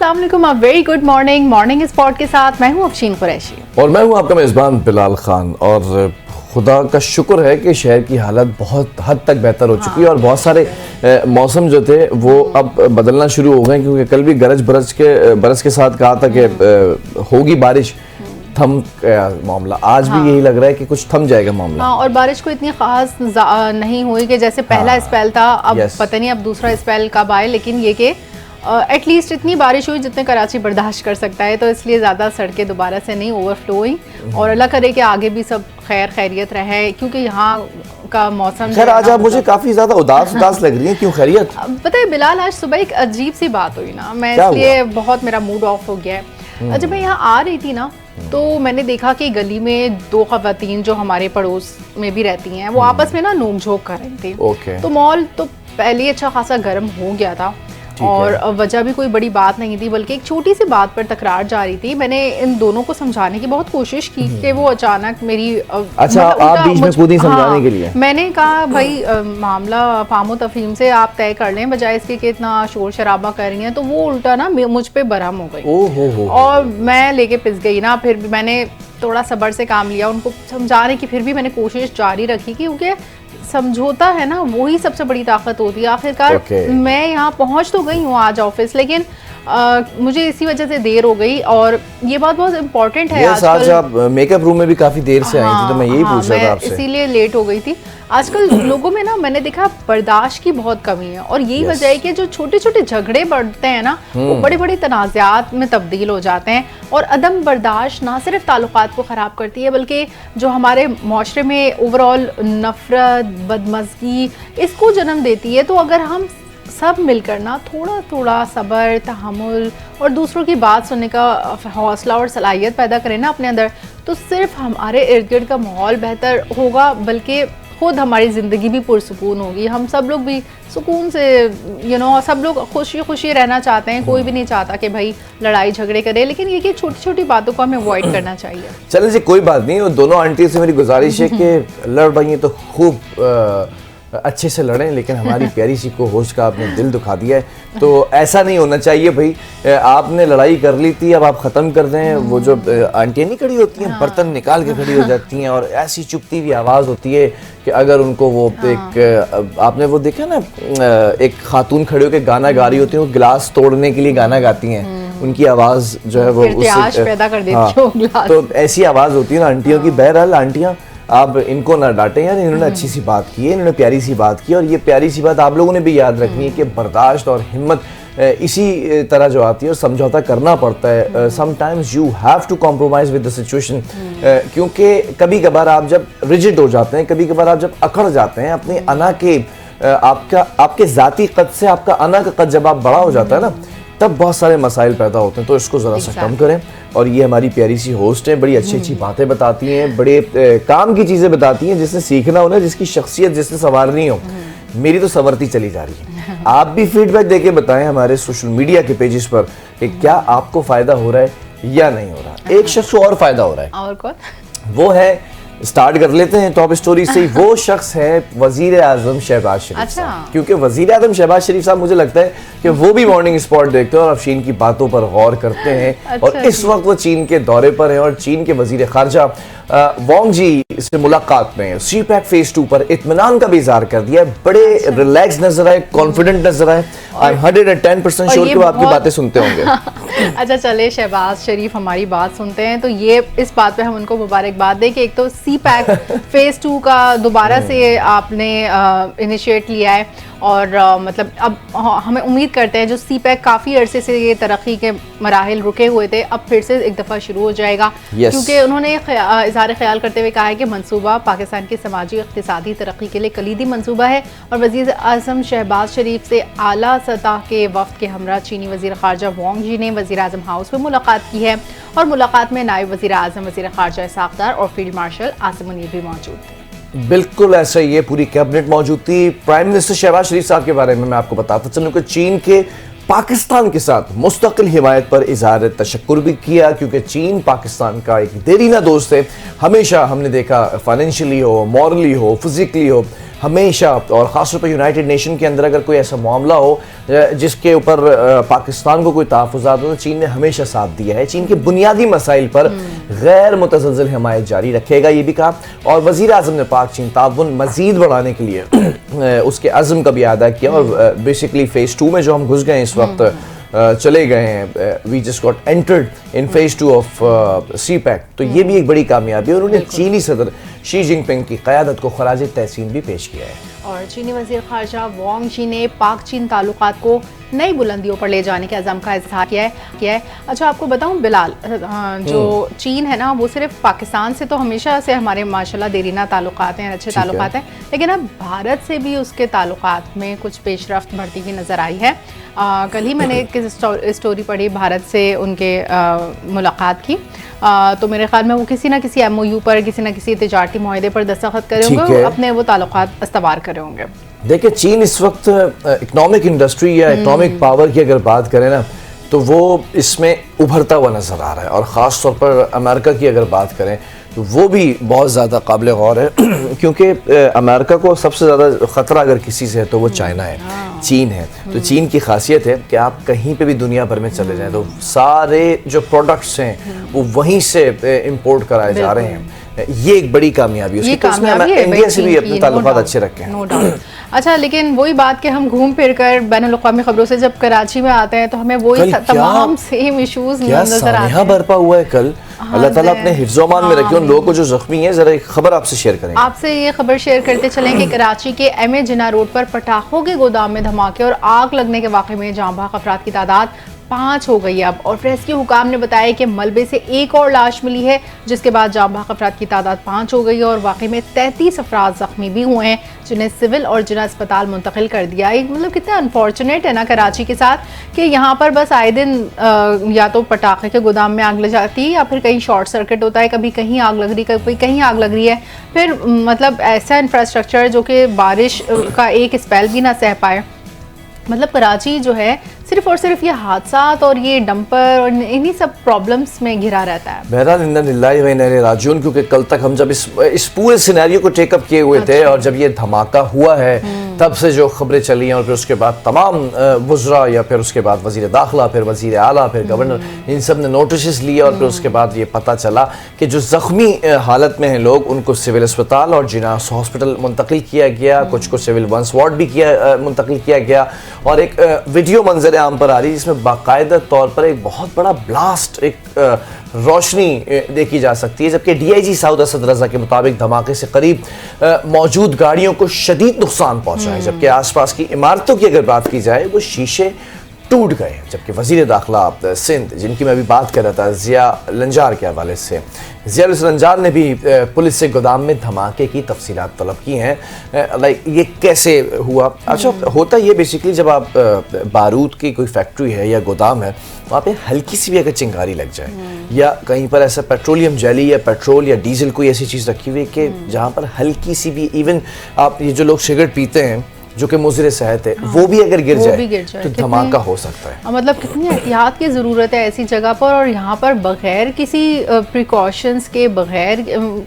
अस्सलाम वालेकुम, a very good morning. Morning spot के साथ मैं हूँ अफशीन कुरैशी और मैं हूँ आपका मेज़बान बिलाल खान। और खुदा का शुक्र है कि शहर की हालत बहुत हद तक बेहतर हो चुकी है और बहुत सारे मौसम जो थे वो अब बदलना शुरू हो गए, क्योंकि कल भी गरज बरस के साथ कहा था कि होगी बारिश, थम गया मामला। आज भी यही लग रहा है कि कुछ थम जाएगा मामला। हाँ, और बारिश को इतनी खास नहीं हुई कि जैसे पहला स्पेल था, अब पता नहीं अब दूसरा स्पेल कब आए, लेकिन ये कि एटलीस्ट इतनी बारिश हुई जितने कराची बर्दाश्त कर सकता है, तो इसलिए ज़्यादा सड़कें दोबारा से नहीं ओवरफ्लो हुई। और अल्लाह करे कि आगे भी सब खैरियत रहे, क्योंकि यहाँ का मौसम। खैर आज आप मुझे काफ़ी ज़्यादा उदास लग रही हैं, क्यों? खैरियत? पता है बिलाल, आज सुबह एक अजीब सी बात हुई ना, मैं इसलिए बहुत मेरा मूड ऑफ हो गया है। जब मैं यहाँ आ रही थी ना, तो मैंने देखा कि गली में दो खवातीन जो हमारे पड़ोस में भी रहती हैं, वो आपस में ना नोक-झोंक कर रही थी। तो मॉल तो पहले ही अच्छा खासा गर्म हो गया था और वजह भी कोई बड़ी बात नहीं थी, बल्कि एक छोटी सी बात पर तकरार जा रही थी। मैंने इन दोनों को समझाने की बहुत कोशिश की कि वो अचानक मेरी अच्छा आप बीच में कूदी समझाने के लिए? मैंने कहा भाई मामला फामो तफहीम से आप तय कर लें, बजाय इसके कि इतना शोर शराबा कर रही हैं। तो वो उल्टा ना मुझ पे बरहम हो गई और मैं लेके पिस गई ना। फिर भी मैंने थोड़ा सब्र से काम लिया, उनको समझाने की फिर भी मैंने कोशिश जारी रखी, क्योंकि समझौता है ना, वही सबसे बड़ी ताकत होती है। आखिरकार मैं यहाँ पहुँच तो गई हूँ आज ऑफिस, लेकिन मुझे इसी वजह से देर हो गई। और ये बात बहुत इम्पोर्टेंट है। आज आप मेकअप रूम में भी काफी देर से आई थी, तो मैं यही पूछ रहा था आपसे, इसीलिए लेट हो गई थी। आजकल लोगों में ना मैंने देखा बर्दाश्त की बहुत कमी है, और यही वजह है कि जो छोटे छोटे झगड़े बढ़ते हैं ना, वो बड़े बड़े तनाज़ात में तब्दील हो जाते हैं। और अदम बर्दाश्त ना सिर्फ ताल्लुकात को ख़राब करती है, बल्कि जो हमारे माशरे में ओवरऑल नफ़रत, बदमज़गी, इसको जन्म देती है। तो अगर हम सब मिलकर ना थोड़ा थोड़ा सब्र, तहम्मुल और दूसरों की बात सुनने का हौसला और सलाहियत पैदा करें ना अपने अंदर, तो सिर्फ हमारे इर्द गिर्द का माहौल बेहतर होगा, बल्कि खुद हमारी ज़िंदगी भी पुरसुकून होगी। हम सब लोग भी सुकून से सब लोग खुशी खुशी रहना चाहते हैं। कोई भी नहीं चाहता कि भाई लड़ाई झगड़े करे, लेकिन ये कि छोटी छोटी बातों को हमें अवॉइड करना चाहिए। चलें जी, कोई बात नहीं। दोनों आंटी से मेरी गुजारिश है कि लड़ पाइए तो खूब अच्छे से लड़ें, लेकिन हमारी प्यारी सी को होश का आपने दिल दुखा दिया है, तो ऐसा नहीं होना चाहिए भाई। आपने लड़ाई कर ली थी, अब आप ख़त्म कर दें। वो जो आंटियाँ नहीं खड़ी होती हैं, बर्तन निकाल के खड़ी हो जाती हैं और ऐसी चुभती हुई आवाज़ होती है कि अगर उनको वो एक आपने वो देखा ना, एक खातून खड़े होकर गाना गा रही होती है, वो गिलास तोड़ने के लिए गाना गाती हैं, उनकी आवाज़ जो है वो उससे पैदा कर देती है। तो ऐसी आवाज़ होती है ना आंटियों की। बहरहाल आंटियाँ, आप इनको ना डांटें यार, इन्होंने अच्छी सी बात की है, इन्होंने प्यारी सी बात की, और ये प्यारी सी बात आप लोगों ने भी याद रखनी है कि बर्दाश्त और हिम्मत इसी तरह जो आती है, और समझौता करना पड़ता है। Sometimes you have to compromise with the situation, क्योंकि कभी कभार आप जब रिजिड हो जाते हैं, कभी कभार आप जब अकड़ जाते हैं अपने अना के, आपके ज़ाती कद से आपका अना का कद जब आप बड़ा हो जाता है ना, तब बहुत सारे मसाइल पैदा होते हैं। तो इसको ज़रा सा कम करें। और ये हमारी प्यारी सी होस्ट हैं, बड़ी अच्छी अच्छी बातें बताती हैं, बड़े काम की चीज़ें बताती हैं, जिससे सीखना हो ना, जिसकी शख्सियत जिससे संवारनी हो। मेरी तो संवरती चली जा रही है। आप भी फीडबैक देके बताएं हमारे सोशल मीडिया के पेजेस पर कि क्या आपको फ़ायदा हो रहा है या नहीं हो रहा। एक शख्स को और फ़ायदा हो रहा है, और कौन? वो है, स्टार्ट कर लेते हैं टॉप स्टोरी से। वो शख्स है वजीर आजम शहबाज शरीफ साहब। क्योंकि वजीर आजम शहबाज शरीफ साहब, मुझे लगता है कि वो भी मॉर्निंग स्पॉट देखते हैं और अफशीन की बातों पर गौर करते हैं। और इस वक्त वो चीन के दौरे पर हैं और चीन के वजीर खारजा वांग जी से मुलाकात में सी पैक फेज 2 पर इत्मीनान का भी इजहार कर दिया। बड़े रिलैक्स नजर आए, कॉन्फिडेंट नजर आए। आई एम 110% श्योर कि वो आपकी बातें सुनते होंगे। अच्छा चले, शहबाज शरीफ हमारी बात सुनते हैं, तो ये इस बात पे हम उनको मुबारकबाद दें कि एक तो सी पैक फेज 2 का दोबारा से आपने इनिशिएट लिया है। और मतलब अब हमें उम्मीद करते हैं, जो सी पैक काफ़ी अरसे से ये तरक्की के मराहिल रुके हुए थे, अब फिर से एक दफ़ा शुरू हो जाएगा। क्योंकि उन्होंने इज़हार ख्याल करते हुए कहा है कि मंसूबा पाकिस्तान की समाजी इक़्तिसादी तरक्की के लिए कलीदी मंसूबा है। और वज़ीर आज़म शहबाज शरीफ से आला सतह के वफ़द के हमरा चीनी वज़ीर ख़ारजा वांग जी ने वज़ीर आज़म हाउस में मुलाकात की है। और मुलाकात में नायब वज़ीर आज़म वज़ीर ख़ारजा इसहाक़ डार और फील्ड मार्शल आसिम मुनीर भी मौजूद थे। बिल्कुल ऐसा ही है, पूरी कैबिनेट मौजूद थी। प्राइम मिनिस्टर शहबाज शरीफ साहब के बारे में मैं आपको बताता चलूं कि चीन के पाकिस्तान के साथ मुस्तकिल हिमायत पर इजहार तशक्कुर भी किया, क्योंकि चीन पाकिस्तान का एक देरीना दोस्त है। हमेशा हमने देखा, फाइनेंशियली हो, मॉरली हो, फिजिकली हो, हमेशा, और ख़ासतौर पर यूनाइटेड नेशन के अंदर अगर कोई ऐसा मामला हो जिसके ऊपर पाकिस्तान को कोई तहफ़्फ़ुज़ात हो, तो चीन ने हमेशा साथ दिया है। चीन के बुनियादी मसाइल पर गैर मुतज़लज़ल हिमायत जारी रखेगा, ये भी कहा। और वज़ीर आज़म ने पाक चीन ताउन मज़ीद बढ़ाने के लिए उसके अज़्म का भी अदा किया। और बेसिकली फ़ेज़ 2 में जो हम घुस गए हैं इस वक्त, चले गए हैं, we just got entered in phase 2 of CPEC, तो ये भी एक बड़ी कामयाबी है। उन्होंने चीनी सदर शी जिनपिंग की क़यादत को ख़राज तहसीन भी पेश किया है। और चीनी वज़ीर ख़ारजा वांग शी ने पाक चीन ताल्लुकात को नई बुलंदियों पर ले जाने के अज़म का इज़हार किया है। अच्छा, आपको बताऊं बिलाल, जो चीन है ना, वो सिर्फ पाकिस्तान से तो हमेशा से हमारे माशाल्लाह देरीना ताल्लुकात हैं, अच्छे ताल्लुकात हैं, लेकिन अब भारत से भी उसके ताल्लुकात में कुछ पेशरफ्त बढ़ती हुई नज़र आई है। कल ही मैंने एक स्टोरी पढ़ी, भारत से उनके मुलाकात की, तो मेरे ख्याल में वो किसी ना किसी MOU पर, किसी ना किसी तिजारती मुआहदे पर दस्तखत करे होंगे, अपने वो ताल्लुकात इस्तवार करे होंगे। देखिए, चीन इस वक्त इकोनॉमिक इंडस्ट्री या इकोनॉमिक पावर की अगर बात करें ना, तो वो इसमें उभरता हुआ नज़र आ रहा है। और ख़ास तौर पर अमेरिका की अगर बात करें तो वो भी बहुत ज़्यादा काबिल गौर है क्योंकि अमेरिका को सबसे ज़्यादा ख़तरा अगर किसी से है तो वो चाइना है, चीन है। तो चीन की खासियत है कि आप कहीं पे भी दुनिया भर में चले जाएं तो सारे जो प्रोडक्ट्स हैं वो वहीं से इंपोर्ट कराए जा रहे हैं। ये एक बड़ी कामयाबी है, इंडिया से भी अपने ताल्लुकात अच्छे रखे हैं, नो डाउट। अच्छा, लेकिन वही बात कि हम घूम फिर कर बैनुल-अक़वामी खबरों से जब कराची में आते हैं तो हमें वही तमाम सेम इश्यूज नजर आते हैं। बरपा हुआ है कल, अल्लाह ताला अपने हिफ्ज़-ओ-अमान में रखे उन लोगों को जो जख्मी हैं। जरा एक खबर आपसे शेयर करें, आपसे ये खबर शेयर करते चलें कि कराची के MA जिन्ना रोड पर पटाखों के गोदाम में धमाके और आग लगने के वाक़े में जाँ बहक अफराद की तादाद 5 हो गई अब। और रेस्क्यू हुकाम ने बताया कि मलबे से एक और लाश मिली है, जिसके बाद जाँ बहक अफराद की तादाद 5 हो गई है और वाक़े में 33 अफराद ज़ख्मी भी हुए हैं, जिन्हें सिविल और जिला अस्पताल मुंतकिल कर दिया है। मतलब कितना अनफॉर्चुनेट है ना कराची के साथ कि यहाँ पर बस आए दिन या तो पटाखे के गोदाम में आग लग जाती है या फिर कहीं शॉर्ट सर्किट होता है, कभी कहीं आग लग रही, कभी कहीं आग लग रही है। फिर मतलब ऐसा इंफ्रास्ट्रक्चर जो कि बारिश का एक स्पेल भी ना सह पाए। मतलब कराची जो है सिर्फ और सिर्फ ये हादसात और ये डंपर और इन्हीं सब प्रॉब्लम्स में घिरा रहता है। बहरहाल इन्ना लिल्लाहि व इन्ना इलैहि राजिऊन, क्योंकि कल तक हम जब इस पूरे सिनेरियो को टेकअप किए हुए थे और जब ये धमाका हुआ है तब से जो खबरें चली हैं और फिर उसके बाद तमाम वज़रा या फिर उसके बाद वज़ीर दाखिला, फिर वज़ीर आला, फिर गवर्नर, इन सब ने नोटिस लिए और फिर उसके बाद ये पता चला कि जो ज़ख्मी हालत में हैं लोग उनको सिविल अस्पताल और जिनास हॉस्पिटल मुंतकिल किया गया, कुछ को सिविल वंस वार्ड भी मुंतकिल किया गया। और एक वीडियो मंजर आम पर आ रही है जिसमें बाकायदा तौर पर एक बहुत बड़ा ब्लास्ट, एक रोशनी देखी जा सकती है, जबकि DIG साउद असद रजा के मुताबिक धमाके से करीब मौजूद गाड़ियों को शदीद नुकसान पहुंचा है, जबकि आसपास की इमारतों की अगर बात की जाए वो शीशे टूट गए। जबकि वज़ीर दाखिला सिंध, जिनकी मैं अभी बात कर रहा था, ज़िया लंजार के हवाले से, ज़िया लंजार ने भी पुलिस से गोदाम में धमाके की तफसीलात तलब की हैं, लाइक ये कैसे हुआ। अच्छा, होता ये बेसिकली जब आप बारूद की कोई फैक्ट्री है या गोदाम है, वहाँ पे हल्की सी भी अगर चिंगारी लग जाए या कहीं पर ऐसा पेट्रोलियम जेली या पेट्रोल या डीजल कोई ऐसी चीज़ रखी हुई है कि जहाँ पर हल्की सी भी, इवन आप ये जो लोग सिगरेट पीते हैं जो कि मुज़िर सेहत है, वो भी अगर गिर जाए तो धमाका हो सकता है। मतलब कितनी एहतियात की ज़रूरत है ऐसी जगह पर, और यहाँ पर बग़ैर किसी प्रिकॉशंस के, बग़ैर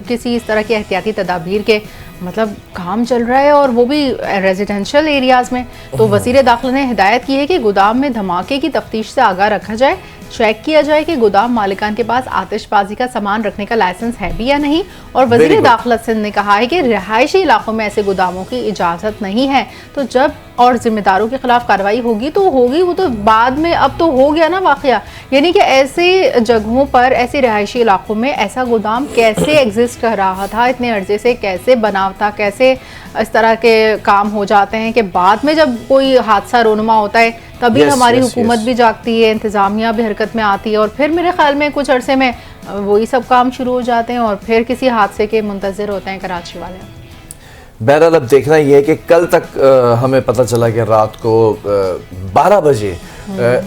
किसी इस तरह की एहतियाती तदाबीर के मतलब काम चल रहा है, और वो भी रेजिडेंशियल एरियाज़ में। तो वज़ीर दाखिला ने हिदायत की है कि गोदाम में धमाके की तफ्तीश से आगाह रखा जाए, चेक किया जाए कि गोदाम मालिकान के पास आतिशबाजी का सामान रखने का लाइसेंस है भी या नहीं। और वज़ीर दाखिला सिंध ने कहा है कि रिहायशी इलाकों में ऐसे गोदामों की इजाज़त नहीं है, तो जब और जिम्मेदारों के खिलाफ कार्रवाई होगी तो होगी, वो तो बाद में, अब तो हो गया ना वाक़या। यानी कि ऐसे जगहों पर, ऐसे रिहायशी इलाकों में ऐसा गोदाम कैसे एग्जिस्ट कर रहा था, इतने अर्जे से कैसे बना था, कैसे इस तरह के काम हो जाते हैं कि बाद में जब कोई हादसा रोनुमा होता है तभी हमारी हुकूमत भी जागती है, इंतज़ामिया भी हरकत में आती है, और फिर मेरे ख्याल में कुछ अरसे में वही सब काम शुरू हो जाते हैं और फिर किसी हादसे के मुंतज़िर होते हैं कराची वाले। बहरहाल अब देखना यह है कि कल तक हमें पता चला कि रात को 12 बजे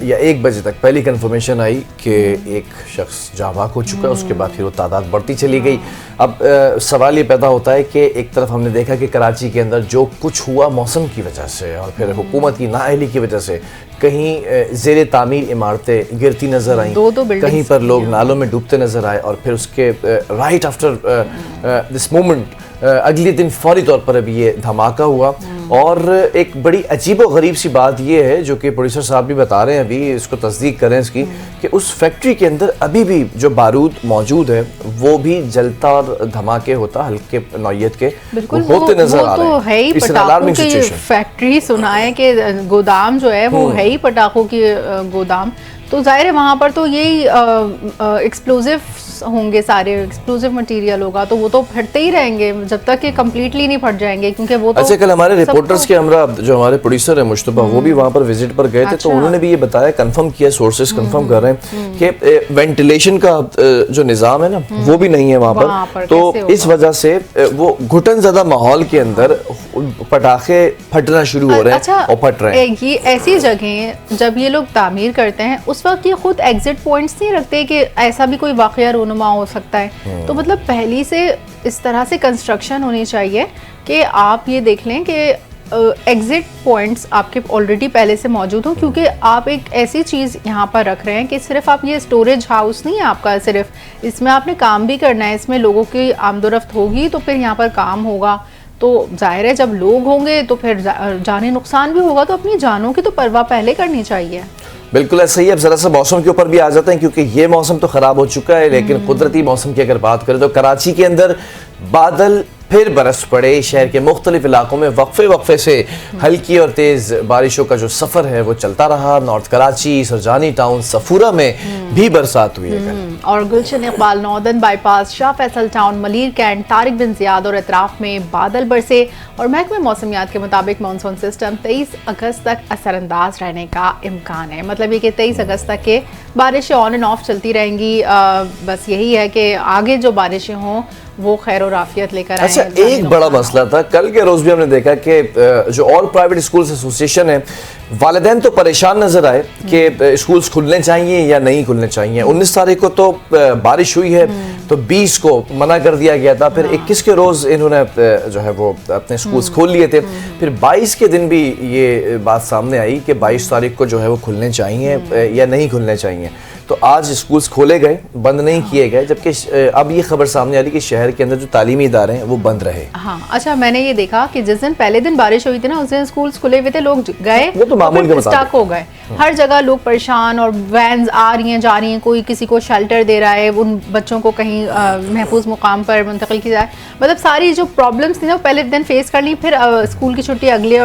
या 1 बजे तक पहली कंफर्मेशन आई कि एक शख्स जाँ बाहक हो चुका है। उसके बाद फिर वो तादाद बढ़ती चली गई। अब सवाल ये पैदा होता है कि एक तरफ हमने देखा कि कराची के अंदर जो कुछ हुआ मौसम की वजह से और फिर हुकूमत की नाअहली की वजह से कहीं ज़ेरे तामीर इमारतें गिरती नज़र आईं, कहीं पर लोग नालों में डूबते नज़र आए और फिर उसके राइट आफ्टर दिस मोमेंट अगले दिन फौरी तौर पर अभी ये धमाका हुआ। और एक बड़ी अजीब व गरीब सी बात ये है जो कि प्रोड्यूसर साहब भी बता रहे हैं, अभी इसको तस्दीक करें इसकी, कि उस फैक्ट्री के अंदर अभी भी जो बारूद मौजूद है वो भी जलता और धमाके होता हल्के नौयत के होते नजर आ रहे हैं। तो है ही पटाखों की फैक्ट्री, सुना है कि गोदाम जो है वो है ही पटाखों की गोदाम। तो जाहिर है वहाँ पर तो यही एक्सप्लोजिव होंगे, सारे एक्सप्लोजिव मटेरियल होगा, तो वो तो फटते ही रहेंगे जब तक कि कम्प्लीटली नहीं फट जाएंगे, क्योंकि वो तो अच्छा कल हमारे रिपोर्टर्स के हमरा जो हमारे प्रोड्यूसर है मुश्तबा वो भी वहाँ पर विजिट पर गए थे। तो उन्होंने भी ये बताया, कंफर्म किया, सोर्सेज कंफर्म कर रहे हैं कि वेंटिलेशन का जो निज़ाम है ना वो भी नहीं है वहाँ पर। तो इस वजह से वो घुटन ज़्यादा माहौल के अंदर पटाखे फटना शुरू हो रहे हैं और फट रहे हैं। ये ऐसी जगह जब ये लोग तामीर करते हैं उस वक्त ये खुद एग्जिट पॉइंट्स नहीं रखते कि ऐसा भी कोई वाकया रोनुमा हो सकता है। तो मतलब पहली से इस तरह से कंस्ट्रक्शन होनी चाहिए कि आप ये देख लें कि एग्जिट पॉइंट्स आपके ऑलरेडी पहले से मौजूद हो, क्योंकि आप एक ऐसी चीज़ यहाँ पर रख रहे हैं कि सिर्फ आप ये स्टोरेज हाउस नहीं है आपका, सिर्फ इसमें आपने काम भी करना है, इसमें लोगों की आमदोरफ्त होगी तो फिर यहाँ पर काम होगा। तो जाहिर है जब लोग होंगे तो फिर जानी नुकसान भी होगा, तो अपनी जानों की तो परवाह पहले करनी चाहिए। बिल्कुल ऐसा ही है। अब जरा सा मौसम के ऊपर भी आ जाते हैं, क्योंकि ये मौसम तो ख़राब हो चुका है, लेकिन कुदरती मौसम की अगर बात करें तो कराची के अंदर बादल फिर बरस पड़े। शहर के मुख्तलिफ इलाकों में वक्फे से हल्की और तेज़ बारिशों का जो सफ़र है वो चलता रहा। नॉर्थ कराची, सरजानी टाउन, सफूरा में भी बरसात हुई है और Gulshan Iqbal, Northern Bypass, Shah Faisal Town, Malir Cantt, Tariq bin Ziyad और अतराफ में बादल बरसे। और महकमे मौसमियात के मुताबिक मानसून सिस्टम 23 अगस्त तक असरअंदाज रहने का इम्कान है। मतलब ये कि 23 अगस्त तक के बारिशें ऑन एंड ऑफ चलती रहेंगी। बस यही है कि आगे जो बारिशें हों वो खैर और आफियत लेकर आए। अच्छा एक बड़ा मसला था कल के रोज भी हमने देखा कि जो ऑल प्राइवेट स्कूल्स एसोसिएशन है, वालिदैन तो परेशान नजर आए कि स्कूल्स खुलने चाहिए या नहीं खुलने चाहिए। 19 तारीख को तो बारिश हुई है तो 20 को मना कर दिया गया था, फिर 21 के रोज इन्होंने जो है वो अपने स्कूल्स खोल लिए थे। फिर 22 के दिन भी ये बात सामने आई कि 22 तारीख को जो है वो खुलने चाहिए या नहीं खुलने चाहिए। तो आज स्कूल्स खोले गए, बंद नहीं किए गए, जबकि अब ये खबर सामने आ रही कि शहर के अंदर जो तालीमी इदारे हैं वो बंद रहे। हाँ अच्छा, मैंने ये देखा कि जिस दिन पहले दिन बारिश हुई थी ना उस दिन स्कूल्स खुले हुए थे, लोग गए वो तो मामूल के मुताबिक स्टक हो गए। हर जगह लोग परेशान और वैन्स आ रही हैं जा रही हैं, कोई किसी को शेल्टर दे रहा है, उन बच्चों को कहीं महफूज मुकाम पर मुंतकिल की जाए। मतलब सारी जो प्रॉब्लम्स थी ना पहले दिन फेस कर ली। फिर स्कूल की छुट्टी अगले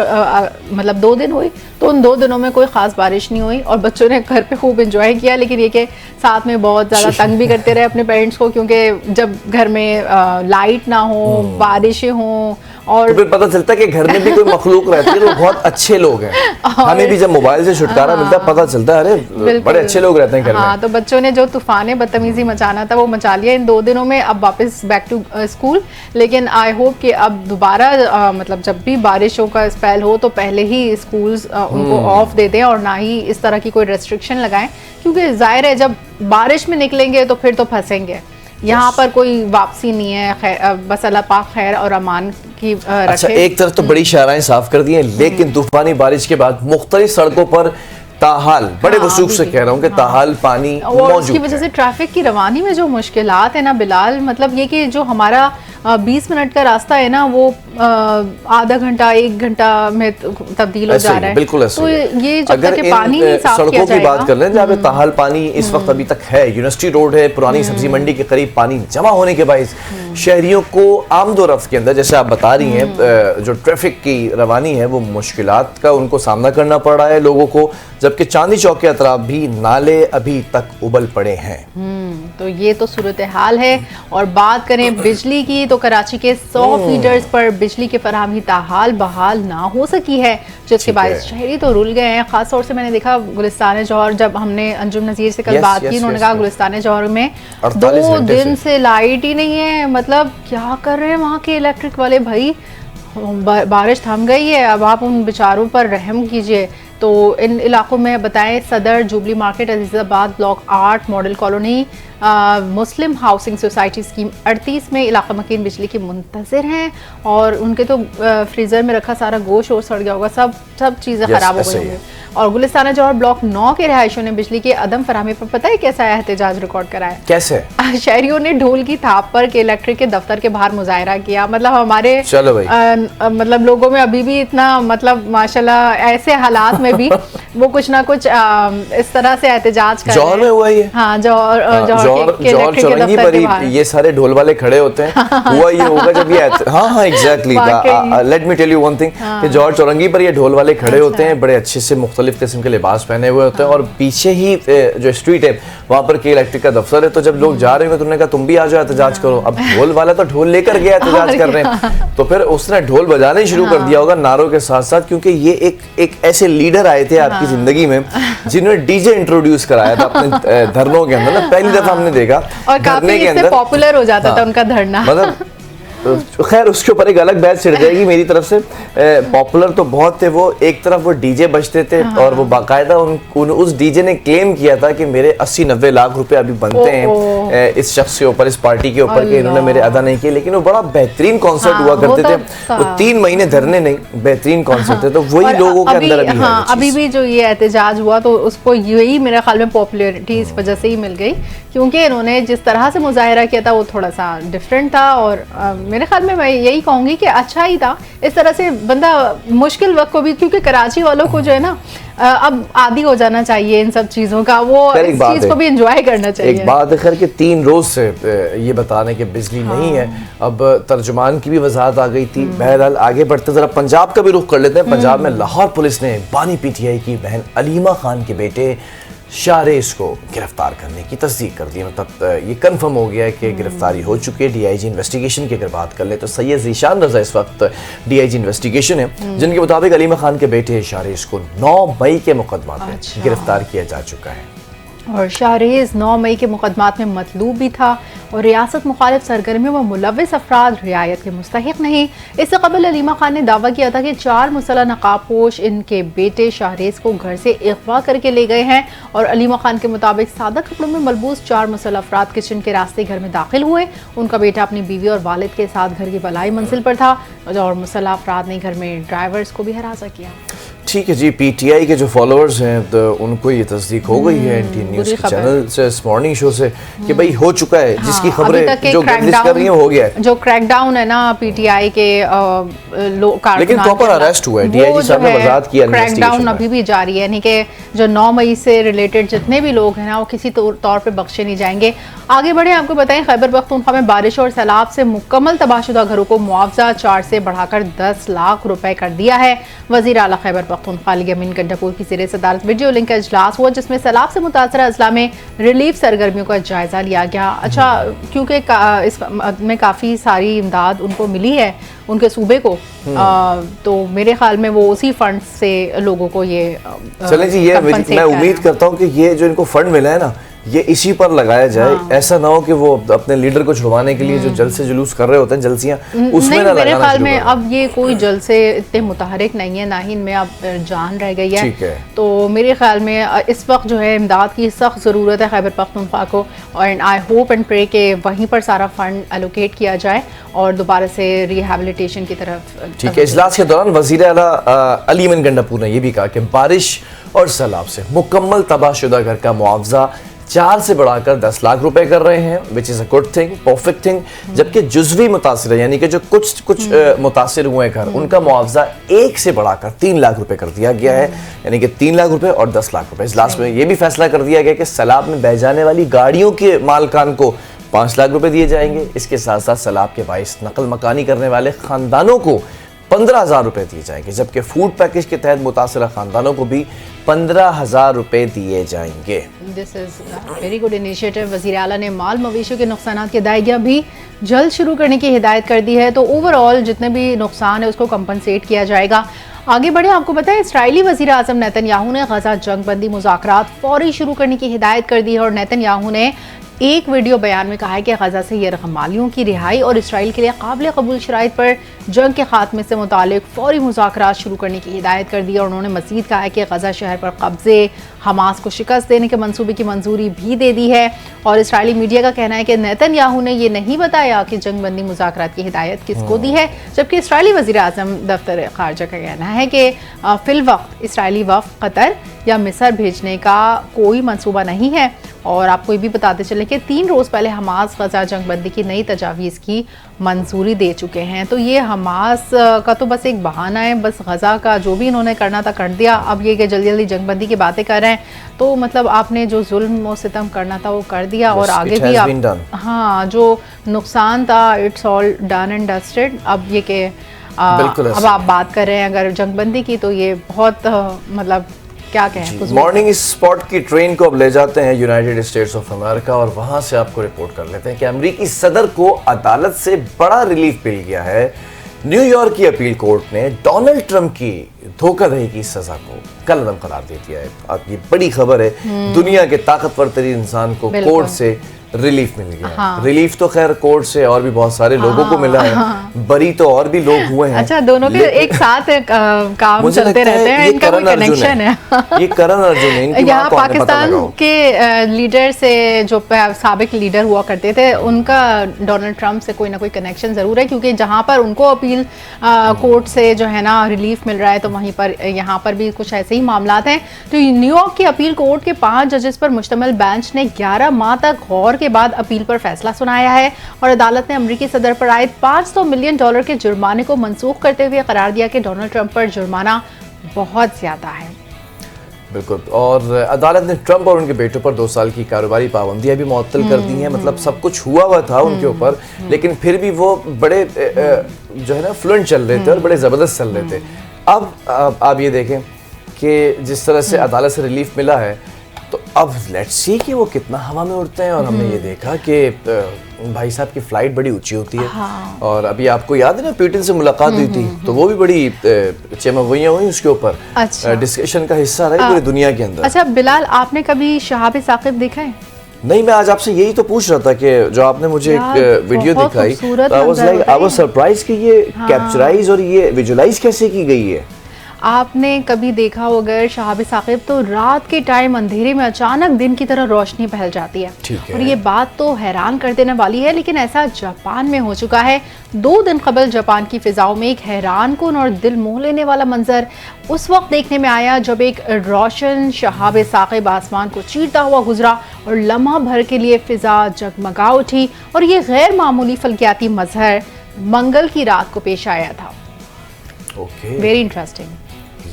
मतलब 2 दिन हुई, तो उन 2 दिनों में कोई ख़ास बारिश नहीं हुई और बच्चों ने घर पे खूब इंजॉय किया। लेकिन ये कि साथ में बहुत ज़्यादा तंग भी करते रहे अपने पेरेंट्स को, क्योंकि जब घर में लाइट ना हो, बारिशें हों और तो फिर पता चलता है कि घर में भी कोई मखलूक रहती है, वो बहुत अच्छे लोग हैं। हमें भी जब मोबाइल से छुटकारा मिलता है पता चलता है अरे बड़े अच्छे लोग रहते हैं घर में। तो बच्चों ने जो तूफान बदतमीजी मचाना था वो मचा लिया इन 2 दिनों में। अब वापस बैक टू स्कूल, लेकिन आई होप कि अब दोबारा मतलब जब भी बारिशों का स्पेल हो तो पहले ही स्कूल्स उनको ऑफ दे दें और ना ही इस तरह की कोई रेस्ट्रिक्शन लगाएं, क्योंकि जाहिर है जब बारिश में निकलेंगे तो फिर तो फंसेंगे। यहाँ पर कोई वापसी नहीं है, बस अल्लाह पाक खैर और अमान की रखे। अच्छा एक तरफ तो बड़ी शाहराएं साफ कर दी हैं, लेकिन तूफानी बारिश के बाद मुख्तलिफ सड़कों पर ताहाल, बड़े वसूख से कह रहा हूँ कि ताहाल पानी और उसकी वजह से ट्रैफिक की रवानी में जो मुश्किलात है ना बिलाल, मतलब ये कि जो हमारा 20 मिनट का रास्ता है ना वो आधा घंटा 1 घंटा में तब्दील हो जा रहा है। बिल्कुल ऐसे तो ये जब तक पानी नहीं साफ सड़कों किया की बात कर लें जहाँ पे ताहाल पानी इस वक्त अभी तक है, यूनिवर्सिटी रोड है, पुरानी सब्जी मंडी के करीब पानी जमा होने के बायस शहरियों को आमदोरफ्त के अंदर जैसे आप बता रही हैं जो ट्रैफिक की रवानी है वो मुश्किलात का उनको सामना करना पड़ रहा है लोगों को, जबकि चांदनी चौक के अतराफ भी नाले अभी तक उबल पड़े हैं। तो ये तो सूरत हाल है। और बात करें बिजली की तो कराची के 100 फीडर्स पर बिजली की फराहमी ताहाल बहाल ना हो सकी है, जिसके बायस शहरी तो रुल गए हैं। खास तौर से मैंने देखा गुलिस्तान जौहर, जब हमने अंजुम नज़ीर से कल बात की, उन्होंने कहा गुलिस्तान जौहर में 2 दिन से लाइट ही नहीं है। मतलब क्या कर रहे हैं वहाँ के इलेक्ट्रिक वाले भाई, बारिश थम गई है, अब आप उन बेचारों पर रहम कीजिए। तो इन इलाकों में बताएं Saddar, Jubilee Market, Azizabad, Block 8, Model Colony, Muslim Housing Society Scheme 38 में इलाका मकीन बिजली की मुंतज़िर हैं और उनके तो फ्रीज़र में रखा सारा गोश्त और सड़ गया होगा, सब चीज़ें ख़राब हो गई होंगी। और गुलिस्ताना जौहर ब्लॉक 9 के रहायशियों ने बिजली के अदम फराहमी पर पता है कैसा एहतजाज रिकॉर्ड कराया? कैसे? शहरियों ने ढोल की थाप पर के इलेक्ट्रिक के दफ्तर के बाहर मुजाहरा किया। मतलब हमारे चलो भाई मतलब लोगों में अभी भी इतना मतलब माशाल्लाह ऐसे हालात में भी वो कुछ ना कुछ इस तरह से एहतजाज कर जौहर में हुआ ये? हाँ, जौहर चौरंगी पर ये सारे ढोल वाले खड़े होते हैं। हुआ ये होगा जब ये हाँ exactly. Let me tell you one thing कि जौहर चौरंगी पर ये ढोल वाले खड़े होते हैं, बड़े अच्छे से मुख्तलिफ किस्म के लिबास पहने हुए होते हैं और पीछे ही जो स्ट्रीट है वहाँ पर के इलेक्ट्रिक का दफ्तर है। तो जब लोग जा रहे होंगे तो उन्होंने कहा तुम भी आ जाओ एहतजाज करो। अब ढोल वाला तो ढोल लेकर गया एहतजाज कर रहे हैं, तो फिर उसने ढोल बजाने शुरू कर दिया होगा नारों के साथ साथ, क्योंकि ये एक ऐसे लीडर आए थे आपकी जिंदगी में जिन्होंने डीजे इंट्रोड्यूस कराया था अपने धरनों के अंदर ना। पहली दफा हमने देखा और धरने के अंदर पॉपुलर हो जाता था उनका धरना। मतलब खैर उसके ऊपर एक अलग बहस छिड़ जाएगी मेरी तरफ से। पॉपुलर तो बहुत थे वो, एक तरफ वो डीजे बजते थे और वो बाकायदा उस डीजे ने क्लेम किया था कि मेरे 80-90 लाख रुपए अभी बनते हैं इस शख्स के ऊपर, इस पार्टी के ऊपर, कि इन्होंने मेरे अदा नहीं किए। लेकिन वो बड़ा बेहतरीन कॉन्सर्ट हुआ करते थे वो, 3 महीने धरने नहीं, बेहतरीन कॉन्सर्ट थे। तो वही लोगों के अंदर अभी भी जो ये एहतजाज हुआ तो उसको यही मेरे ख्याल में पॉपुलैरिटी इस वजह से ही मिल गई, क्योंकि इन्होंने जिस तरह से मुजाहरा किया था वो थोड़ा सा डिफरेंट था। और मेरे ख्याल में मैं यही कहूंगी कि अच्छा ही था। इस तरह से बंदा मुश्किल वक्त को भी, क्योंकि कराची वालों को जो है ना अब आदी हो जाना चाहिए इन सब चीजों का, वो इस चीज को भी एंजॉय करना चाहिए। एक बात है खैर कि 3 रोज से ये बताने कि बिजली नहीं है। अब तर्जुमान की भी वजाहत आ गई थी। बहरहाल आगे बढ़ते जरा पंजाब का भी रुख कर लेते हैं। पंजाब में लाहौर पुलिस ने बानी पीटीआई की बहन अलीमा खान के बेटे शारेस को गिरफ्तार करने की तस्दीक कर दी। मतलब ये कंफर्म हो गया है कि गिरफ्तारी हो चुकी है। डीआईजी इन्वेस्टिगेशन की अगर बात कर ले तो सैयद ज़ीशान रज़ा इस वक्त डीआईजी इन्वेस्टिगेशन है, जिनके मुताबिक अलीमा खान के बेटे शारेस को 9 मई के मुकदमा में गिरफ्तार किया जा चुका है। और शाहरेज़ 9 मई के मुकदमात में मतलूब भी था और रियासत मुखालिफ सरगर्मियों में मुलव्विस अफराद रियायत के मुस्तहिक नहीं। इससे कबल अलीमा खान ने दावा किया था कि 4 मुसल्लह नकाबपोश इनके बेटे शाहरेज़ को घर से अगवा करके ले गए हैं। और अलीमा खान के मुताबिक सादा कपड़ों में मलबूस 4 मुसल्लह अफराद किचन के रास्ते घर में दाखिल हुए। उनका बेटा अपनी बीवी और वालिद के साथ घर की बलाई मंजिल पर था और मुसल्लह अफराद ने घर में ड्राइवर्स को भी हिरासा किया। ठीक है जी, पीटीआई के जो फॉलोअर्स हैं तो उनको ये तस्दीक हो गई है एनटी न्यूज़ के चैनल से, इस मॉर्निंग शो से, कि भाई हो चुका है। जिसकी खबरें जो गर्दिश कर रही हैं हो गया है। जो क्रैकडाउन है ना पीटीआई के लेकिन प्रॉपर अरेस्ट हुआ है, डीआईजी साहब ने वजाहत किया। क्रैकडाउन अभी भी जारी है, यानी कि जो 9 मई से रिलेटेड जितने भी लोग हैं ना वो किसी तौर पे बख्शे नहीं जाएंगे। आगे बढ़े, आपको बताएं खैबर पख्तूनख्वा में बारिश और सैलाब से मुकम्मल तबाहशुदा घरों को मुआवजा 4 से बढ़ाकर 10 लाख रुपए कर दिया है। वज़ीर आला खैबर पख्तूनख्वा अली अमीन गंडापुर की ज़ेरे सदारत वीडियो लिंक का इजलास हुआ, जिसमें सैलाब से मुतासरा अजला में रिलीफ सरगर्मियों का जायजा लिया गया। अच्छा, क्योंकि इसमें काफ़ी सारी इमदाद उनको मिली है उनके सूबे को, तो मेरे ख्याल में वो उसी फंड से लोगों को ये चलें जी, ये मैं उम्मीद करता हूँ कि ये जो इनको फंड मिला है ना ये इसी पर लगाया जाए। ऐसा ना हो कि वो अपने लीडर को छुड़वाने के लिए जो जलसे जुलूस कर रहे होते हैं, जलसियां, उसमें ना मेरे ख्याल में अब ये कोई जलसे इतने मुतहरिक नहीं है, ना ही इनमें अब जान रह गई है। तो मेरे ख्याल में इस वक्त जो है इमदाद की सख्त ज़रूरत है खैबर पख्तूनख्वा को, और आई होप एंड प्रे के वहीं पर सारा फंड एलोकेट किया जाए और दोबारा से रिहैबिलिटेशन की तरफ। ठीक है। इजलास के दौरान वज़ीर आला अली अमीन गंडापुर ने यह भी कहा कि बारिश और सैलाब से मुकम्मल तबाहशुदा घर का मुआवजा 4 से बढ़ाकर 10 लाख रुपए कर रहे हैं, which is a good thing, perfect thing. जबकि जुज़वी मुतासिर यानी कि जो कुछ मुतासिर हुए घर, उनका मुआवजा 1 से बढ़ाकर 3 लाख रुपए कर दिया गया है, यानी कि 3 लाख रुपए और 10 लाख रुपए। इजलास में यह भी फैसला कर दिया गया कि सैलाब में बह जाने वाली गाड़ियों के मालकान को 5 लाख रुपए दिए जाएंगे। इसके साथ साथ सैलाब के बाइस नकल मकानी करने वाले खानदानों को 15,000 रुपए दिए जाएंगे, जबकि फूड पैकेज के तहत मुतासिर खानदानों को भी 15,000 रुपए दिए जाएंगे। This is very good initiative. वज़ीर आला ने माल मवेशियों के नुकसानात की अदायगियाँ भी जल्द शुरू करने की हिदायत कर दी है, तो ओवरऑल जितने भी नुकसान है उसको कंपनसेट किया जाएगा। आगे बढ़े, आपको बताएं इसराइली वज़ीर आज़म नेतन्याहू ने गजा जंग बंदी मुज़ाकरात फौरी शुरू करने की हिदायत कर दी है और नेतन्याहू ने एक वीडियो बयान में कहा है कि गजा से यरगमालियों की रिहाई और इसराइल के लिए काबिल कबूल शराइत पर जंग के खात्मे से मुतालिक फौरी मुज़ाकरात शुरू करने की हिदायत कर दी। और उन्होंने मज़ीद कहा है कि गजा शहर पर कब्जे, हमास को शिकस्त देने के मंसूबे की मंजूरी भी दे दी है। और इसराइली मीडिया का कहना है कि नेतन्याहू ने यह नहीं बताया कि जंग बंदी मुज़ाकरात की हिदायत किसको दी है, जबकि इसराइली वज़ीर आज़म दफ्तर खारजा का कहना है कि फिल वक्त इसराइली वफ़द कतर या मिस्र भेजने का कोई मंसूबा नहीं है। और आपको ये भी बताते चलें कि 3 रोज़ पहले हमास गजा जंग बंदी की नई तजावीज़ की मंजूरी दे चुके हैं। तो ये हमास का तो बस एक बहाना है, बस गजा का जो भी इन्होंने करना था कर दिया। अब ये कि जल्दी जल्दी जंग बंदी की बातें कर रहे हैं, तो मतलब आपने जो जुल्म और सितम करना था वो कर दिया और आगे भी आप हाँ जो नुकसान था it's all done and dusted. अब ये कि अब आप बात कर रहे हैं अगर जंग बंदी की, तो ये बहुत मतलब क्या कहें। मॉर्निंग स्पॉट की ट्रेन को अब ले जाते हैं यूनाइटेड स्टेट्स ऑफ अमेरिका और वहां से आपको रिपोर्ट कर लेते हैं कि अमेरिकी सदर को अदालत से बड़ा रिलीफ मिल गया है। न्यूयॉर्क की अपील कोर्ट ने डोनाल्ड ट्रंप की धोखाधड़ी की सजा को कलअदम करार दे दिया है। अब ये बड़ी खबर है, दुनिया के ताकतवर तरीन इंसान को कोर्ट से रिलीफ मिल गया। हाँ। रिलीफ तो खैर कोर्ट से और भी बहुत सारे लोगों को मिला है। बरी तो और भी लोग हुए हैं। अच्छा, दोनों के एक साथ काम चलते रहते हैं, इनका कोई कनेक्शन है। ये करण अर्जुन है, इनकी यहाँ पाकिस्तान के लीडर से जो साबिक लीडर हुआ करते थे, उनका डोनाल्ड ट्रंप से कोई ना कोई कनेक्शन जरूर है, क्योंकि जहाँ पर उनको अपील कोर्ट से जो है ना रिलीफ मिल रहा है, तो वहीं पर यहाँ पर भी कुछ ऐसे ही मामला हैं। तो न्यूयॉर्क की अपील कोर्ट के 5 जजेस पर मुश्तमिल बेंच ने 11 माह तक गौर के बाद अपील पर फैसला सुनाया है और अदालत ने अमेरिकी सदर पर आयद $500 मिलियन के जुर्माने को मंसूख करते हुए करार दिया कि डोनाल्ड ट्रंप पर जुर्माना बहुत ज्यादा है। बिल्कुल, और अदालत ने ट्रंप और उनके बेटों पर 2 साल की कारोबारी पाबंदियां भी मुअत्तल कर दी हैं। मतलब सब कुछ हुआ था उनके ऊपर, लेकिन फिर भी वो बड़े जो है ना फ्लुएंट चल रहे थे और बड़े ज़बरदस्त चल रहे थे। अब आप ये देखें कि जिस तरह से अदालत से रिलीफ मिला है, तो अब लेट्स सी कि वो कितना हवा में उड़ते हैं। और हमने ये देखा कि भाई साहब की फ्लाइट बड़ी ऊंची होती है। हाँ। और अभी आपको याद है ना, पुतिन से मुलाकात हुई थी, तो वो भी बड़ी चमगुइयां हुई उसके ऊपर। अच्छा। डिस्कशन का हिस्सा रही पूरी दुनिया के अंदर। अच्छा बिलाल, आपने कभी शहाब साकिब देखा है? नहीं, मैं आज आपसे यही तो पूछ रहा था कि जो आपने मुझे एक वीडियो दिखाई, आई वाज सरप्राइज कि ये कैप्चराइज और ये विजुअलाइज कैसे की गई है। आपने कभी देखा हो अगर शहाब साकिब, तो रात के टाइम अंधेरे में अचानक दिन की तरह रोशनी फैल जाती है। और ये बात तो हैरान कर देने वाली है, लेकिन ऐसा जापान में हो चुका है। 2 दिन कबल जापान की फिजाओं में एक हैरान कुन और दिल मोह लेने वाला मंजर उस वक्त देखने में आया जब एक रोशन शहाब साकिब आसमान को चीरता हुआ गुजरा और लम्हा भर के लिए फिजा जगमगा उठी। और ये गैर मामूली फल्कियाती मजहर मंगल की रात को पेश आया था। Very interesting.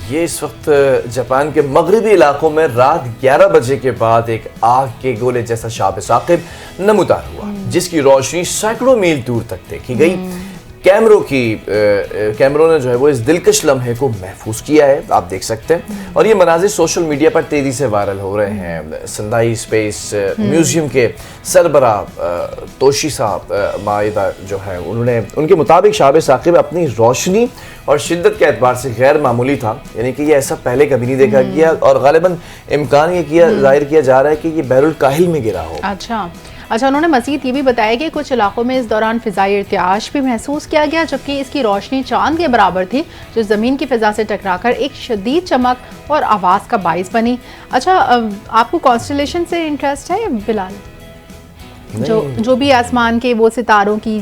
ये इस वक्त जापान के मगरबी इलाकों में रात 11 बजे के बाद एक आग के गोले जैसा शहाब साकिब नमूदार हुआ, जिसकी रोशनी सैकड़ों मील दूर तक देखी गई। कैमरों ने जो है वो इस दिलकश लम्हे को महफूज किया है, आप देख सकते हैं। और ये मनाजिर सोशल मीडिया पर तेजी से वायरल हो रहे हैं। संदाई स्पेस म्यूजियम के सरबरा तोशिसा माइदा जो है, उन्होंने उनके मुताबिक शहाब साकिब अपनी रोशनी और शिद्दत के एतबार से गैर मामूली था, यानी कि ये ऐसा पहले कभी नहीं देखा गया। और गालिबन इम्कान ये जाहिर किया जा रहा है कि ये बहरुल काहिल में गिरा हो। अच्छा, उन्होंने मज़ीद ये भी बताया कि कुछ इलाकों में इस दौरान फ़िज़ाई इर्तियाश भी महसूस किया गया, जबकि इसकी रोशनी चांद के बराबर थी, जो ज़मीन की फ़िज़ा से टकराकर एक शदीद चमक और आवाज़ का बाइस बनी। अच्छा, आपको कॉन्स्टलेशन से इंटरेस्ट है बिलाल? जो भी आसमान के वो सितारों की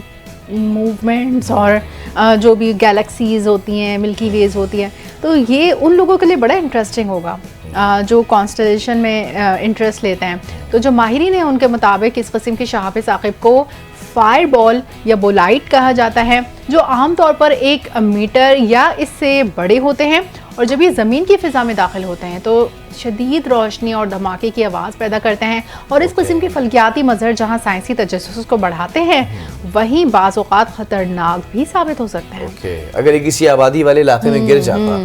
मूवमेंट्स और जो भी गैलेक्सीज होती हैं, मिल्की वेज होती हैं, तो ये उन लोगों के लिए बड़ा इंटरेस्टिंग होगा जो कॉन्स्टलेशन में इंटरेस्ट लेते हैं। तो जो माहिरीन हैं उनके मुताबिक इस किस्म के शहाब साकिब को फायरबॉल या बोलाइट कहा जाता है, जो आमतौर पर 1 मीटर या इससे बड़े होते हैं। और जब ये ज़मीन की फ़िज़ा में दाखिल होते हैं तो शदीद रोशनी और धमाके की आवाज़ पैदा करते हैं। और इस किस्म के फल्कियाती मज़हर जहाँ साइंसी तजस्सुस को बढ़ाते हैं, वहीं बाज़ औक़ात ख़तरनाक भी साबित हो सकते हैं। अगर ये किसी आबादी वाले इलाके में गिर जाता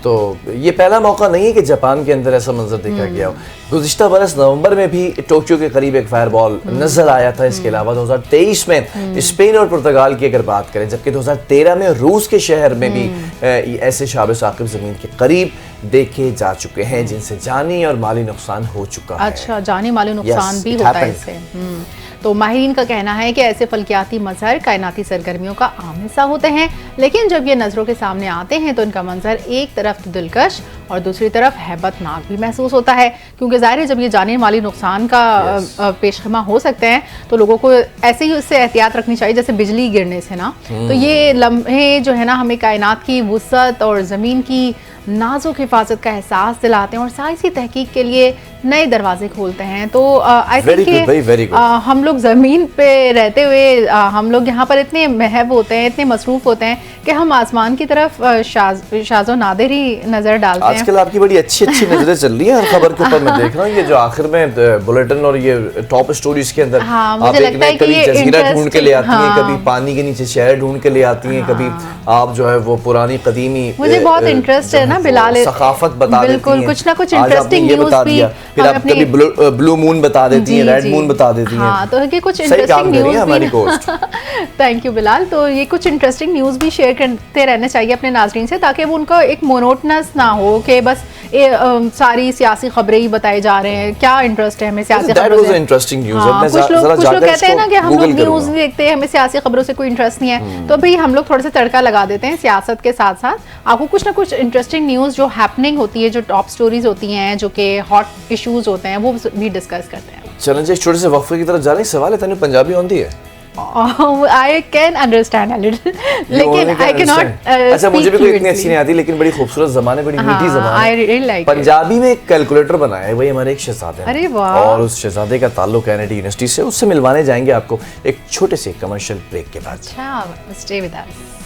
तो ये पहला मौका नहीं है कि जापान के अंदर ऐसा मंजर देखा गया हो। गुज़िश्ता बरस नवंबर में भी टोक्यो के करीब एक फायरबॉल नजर आया था। इसके अलावा 2023 में स्पेन और पुर्तगाल की अगर बात करें, जबकि 2013 में रूस के शहर में भी ऐसे शाब साकिब ज़मीन के करीब देखे जा चुके हैं, जिनसे जानी और माली नुकसान हो चुका है। अच्छा, जानी माली नुकसान भी होता है इससे। तो माहिरीन का कहना है कि ऐसे फल्कियाती मज़हर कायनाती सरगर्मियों का आम हिस्सा होते हैं, लेकिन जब ये नज़रों के सामने आते हैं तो इनका मंजर एक तरफ तो दिलकश और दूसरी तरफ हैबतनाक भी महसूस होता है, क्योंकि ज़ाहिर है जब ये जाने माली नुकसान का पेशखमा हो सकते हैं तो लोगों को ऐसे ही उससे एहतियात रखनी चाहिए जैसे बिजली गिरने से ना। तो ये लम्हे जो है ना हमें कायनात की वुसअत और ज़मीन की नाजुक हिफाजत का एहसास दिलाते हैं और साइंसी तहकीक के लिए नए दरवाजे खोलते हैं। तो आई थिंक हम लोग ज़मीन पे रहते हुए हम लोग यहाँ पर इतने महब होते हैं, इतने मसरूफ़ होते हैं कि हम आसमान की तरफ शाज़ो नादिर ही नज़र डालते हैं। आजकल आपकी बड़ी अच्छी अच्छी नजरें चल रही हैं हर खबर के ऊपर। मैं देख रहा हूँ ये जो आखिर में बुलेटिन और ये टॉप स्टोरीज के अंदर आप कभी जजीरा ढूंढ के ले आती हैं, कभी पानी के नीचे शहर ढूंढ के ले आती हैं, कभी आप जो है वो पुरानी कदीमी, मुझे बहुत इंटरेस्ट है ना बिलाल, सकाफत बता देती हैं। बिल्कुल, कुछ ना कुछ इंटरेस्टिंग न्यूज़ भी, फिर आप कभी ब्लू मून बता देती हैं, रेड मून बता देती हैं। हाँ, तो ये कुछ इंटरेस्टिंग न्यूज़ हमारी कोस्ट। Thank you Bilal. तो ये कुछ इंटरेस्टिंग न्यूज़ भी शेयर करते रहना चाहिए अपने नाज़रीन से, ताकि वो उनको एक मोनोटनस ना हो कि बस सारी सियासी खबरें ही बताए जा रहे हैं। क्या इंटरेस्ट है हमें सियासी खबरों से? Interesting news. कुछ लोग कहते हैं ना कि हम लोग न्यूज़ देखते हैं, हमें सियासी खबरों से कोई इंटरेस्ट नहीं है, तो भाई हम लोग थोड़ा सा तड़का लगा देते हैं सियासत के साथ साथ। आपको कुछ ना कुछ इंटरेस्टिंग न्यूज़ जो हैपनिंग होती है, जो टॉप स्टोरीज होती हैं, जो कि हॉट इश्यूज होते हैं, वो भी डिस्कस करते हैं। चलें जी, छोटे से वक्फे की तरफ जा रहे हैं। सवाल है, तने पंजाबी आती है? I can understand a little, लेकिन I cannot अच्छा, मुझे भी कोई इतनी अच्छी नहीं आती, लेकिन बड़ी खूबसूरत ज़बान है, बड़ी मीठी ज़बान है। I really like पंजाबी में एक कैलकुलेटर बनाया है, वही हमारे एक शहजादे हैं। अरे वाह! और उस शहजादे का ताल्लुक कैनेडी यूनिवर्सिटी से, उससे मिलवाने जाएंगे आपको एक छोटे से कमर्शियल ब्रेक के बाद। अच्छा, stay with us।